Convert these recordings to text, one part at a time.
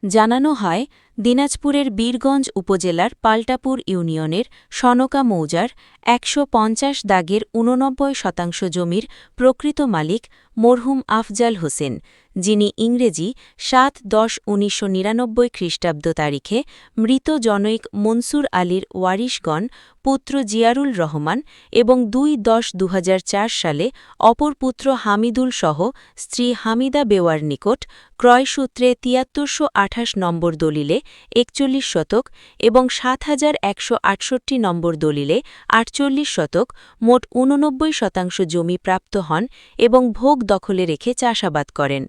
জানানো হয়, দিনাজপুরের বীরগঞ্জ উপজেলার পাল্টাপুর ইউনিয়নের সনকা মৌজার ১৫০ দাগের ৮৯% জমির প্রকৃত মালিক মরহুম আফজাল হোসেন, যিনি ইংরেজি ৭-১০-১৯৯৯ খ্রিস্টাব্দ তারিখে মৃত জনৈক মনসুর আলীর ওয়ারিশগণ পুত্র জিয়ারুল রহমান এবং ২-১০-২০০৪ সালে অপর পুত্র হামিদুল সহ স্ত্রী হামিদা বেওয়ার নিকট ক্রয়সূত্রে ৭৩২৮ নম্বর দলিলে ৪১ শতক এবং ৭১৬৮ নম্বর দলিলে ৪৮ শতক মোট ৮৯% জমি প্রাপ্ত হন এবং ভোগ দখলে রেখে চাষাবাদ করেন।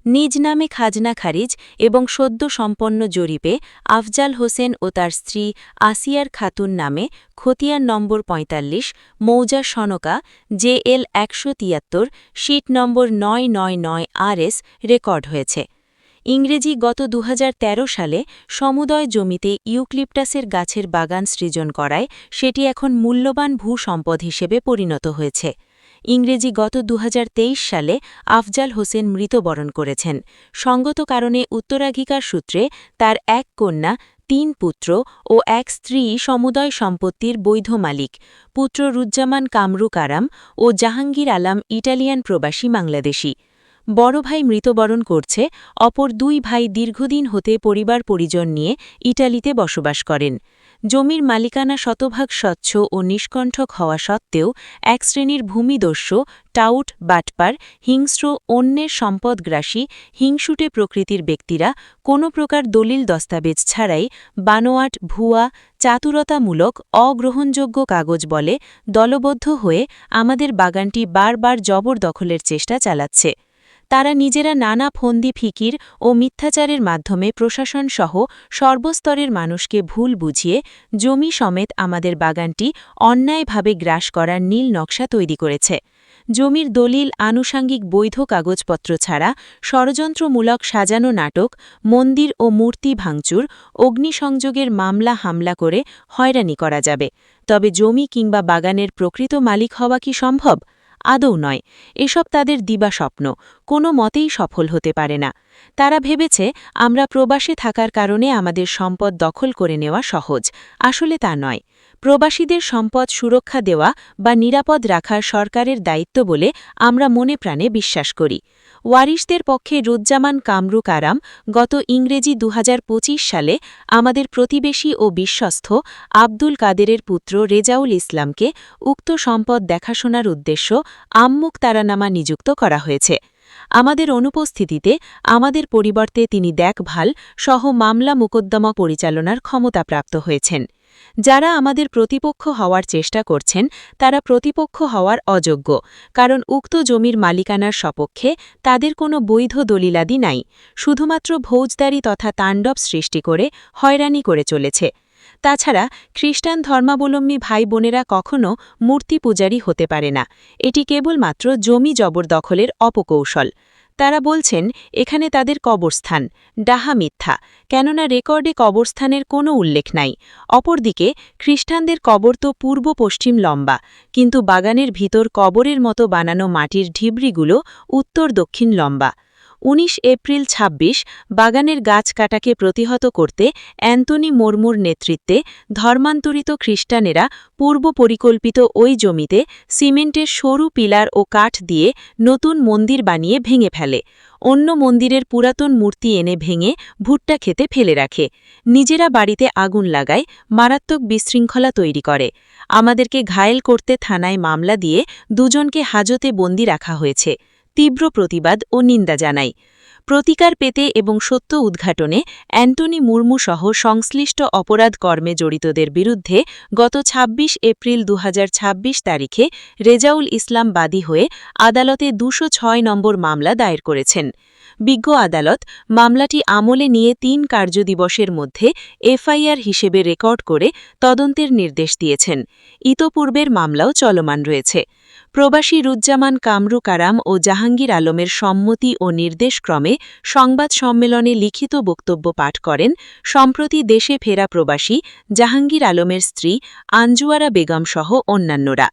নিজ নামে খাজনা খারিজ এবং সদ্য সম্পন্ন জরিপে আফজাল হোসেন ও তার স্ত্রী আসিয়ার খাতুন নামে খতিয়ান নম্বর ৪৫, মৌজা সনকা, JL ১৭৩, শীট নম্বর ৯৯৯ RS রেকর্ড হয়েছে। ইংরেজি গত ২০১৩ সালে সমুদয় জমিতে ইউক্লিপটাসের গাছের বাগান সৃজন করায় সেটি এখন মূল্যবান ভূসম্পদ হিসেবে পরিণত হয়েছে। ইংরেজি গত ২০২৩ সালে আফজাল হোসেন মৃত্যুবরণ করেছেন। সঙ্গত কারণে উত্তরাধিকার সূত্রে তার এক কন্যা, ৩ পুত্র ও এক স্ত্রী সমুদয় সম্পত্তির বৈধ মালিক। পুত্র রুজ্জামান কামরু কারাম ও জাহাঙ্গীর আলম ইটালিয়ান প্রবাসী বাংলাদেশী। বড় ভাই মৃত্যুবরণ করছে, অপর ২ ভাই দীর্ঘদিন হতে পরিবার পরিজন নিয়ে ইটালিতে বসবাস করেন। জমির মালিকানা শতভাগ স্বচ্ছ ও নিষ্কণ্ঠক হওয়া সত্ত্বেও এক শ্রেণীর ভূমিদস্যু, টাউট, বাটপার, হিংস্র, অন্যের সম্পদগ্রাসী, হিংসুটে প্রকৃতির ব্যক্তিরা কোনো প্রকার দলিল দস্তাবেজ ছাড়াই বানোয়াট, ভুয়া, চাতুরতামূলক, অগ্রহণযোগ্য কাগজ বলে দলবদ্ধ হয়ে আমাদের বাগানটি বারবার জবরদখলের চেষ্টা চালাচ্ছে। তারা নিজেরা নানা ফন্দি ফিকির ও মিথ্যাচারের মাধ্যমে প্রশাসনসহ সর্বস্তরের মানুষকে ভুল বুঝিয়ে জমি সমেত আমাদের বাগানটি অন্যায়ভাবে গ্রাস করার নীল নকশা তৈরি করেছে। জমির দলিল, আনুষাঙ্গিক বৈধ কাগজপত্র ছাড়া ষড়যন্ত্রমূলক সাজানো নাটক, মন্দির ও মূর্তি ভাঙচুর, অগ্নিসংযোগের মামলা হামলা করে হয়রানি করা যাবে। তবে জমি কিংবা বাগানের প্রকৃত মালিক হওয়া কি সম্ভব? আদৌ নয়। এসব তাদের দিবাস্বপ্ন, কোনো মতেই সফল হতে পারে না। তারা ভেবেছে আমরা প্রবাসে থাকার কারণে আমাদের সম্পদ দখল করে নেওয়া সহজ। আসলে তা নয়। প্রবাসীদের সম্পদ সুরক্ষা দেওয়া বা নিরাপদ রাখার সরকারের দায়িত্ব বলে আমরা মনে প্রাণে বিশ্বাস করি। ওয়ারিশদের পক্ষে রুজ্জামান কামরু কারাম গত ইংরেজি ২০২৫ সালে আমাদের প্রতিবেশী ও বিশ্বস্ত আব্দুল কাদেরের পুত্র রেজাউল ইসলামকে উক্ত সম্পদ দেখাশোনার উদ্দেশ্য আম্মুক তারানামা নিযুক্ত করা হয়েছে। আমাদের অনুপস্থিতিতে আমাদের পরিবর্তে তিনি দেখভাল সহ মামলা মোকদ্দমা পরিচালনার ক্ষমতাপ্রাপ্ত হয়েছেন। যারা আমাদের প্রতিপক্ষ হওয়ার চেষ্টা করছেন তারা প্রতিপক্ষ হওয়ার অযোগ্য, কারণ উক্ত জমির মালিকানার সপক্ষে তাদের কোনো বৈধ দলিলাদি নাই। শুধুমাত্র ফৌজদারি তথা তাণ্ডব সৃষ্টি করে হয়রানি করে চলেছে। তাছাড়া খ্রিস্টান ধর্মাবলম্বী ভাই বোনেরা কখনও মূর্তি পূজারী হতে পারে না। এটি কেবলমাত্র জমি জবরদখলের অপকৌশল। তারা বলছেন এখানে তাদের কবরস্থান। ডাহা মিথ্যা, কেননা রেকর্ডে কবরস্থানের কোনো উল্লেখ নাই। অপরদিকে খ্রিস্টানদের কবর তো পূর্ব পশ্চিম লম্বা, কিন্তু বাগানের ভিতর কবরের মতো বানানো মাটির ঢিবরিগুলো উত্তর দক্ষিণ লম্বা। ১৯ এপ্রিল ২৬ বাগানের গাছ কাটাকে প্রতিহত করতে অ্যান্তনি মুরমুর নেতৃত্বে ধর্মান্তরিত খ্রিস্টানেরা পূর্ব পরিকল্পিত ওই জমিতে সিমেন্টের সরু পিলার ও কাঠ দিয়ে নতুন মন্দির বানিয়ে ভেঙে ফেলে। অন্য মন্দিরের পুরাতন মূর্তি এনে ভেঙে ভুট্টা খেতে ফেলে রাখে। নিজেরা বাড়িতে আগুন লাগায়, মারাত্মক বিশৃঙ্খলা তৈরি করে। আমাদেরকে ঘায়েল করতে থানায় মামলা দিয়ে দুজনকে হাজতে বন্দি রাখা হয়েছে। তীব্র প্রতিবাদ ও নিন্দা জানাই। প্রতিকার পেতে এবং সত্য উদ্ঘাটনে অ্যান্টনি মুরমু সহ সংশ্লিষ্ট অপরাধ কর্মে জড়িতদের বিরুদ্ধে গত ২৬ এপ্রিল ২০২৬ তারিখে রেজাউল ইসলাম বাদী হয়ে আদালতে ২০৬ নম্বর মামলা দায়ের করেছেন। বিজ্ঞ আদালত মামলাটি আমলে নিয়ে ৩ কার্যদিবসের মধ্যে এফআইআর হিসেবে রেকর্ড করে তদন্তের নির্দেশ দিয়েছেন। ইতপূর্বের মামলাও চলমান রয়েছে। প্রবাসী রুজ্জামান কামরু কারাম ও জাহাঙ্গীর আলমের সম্মতি ও নির্দেশক্রমে সংবাদ সম্মেলনে লিখিত বক্তব্য পাঠ করেন সম্প্রতি দেশে ফেরা প্রবাসী জাহাঙ্গীর আলমের স্ত্রী আঞ্জুয়ারা বেগম সহ অন্যান্যরা।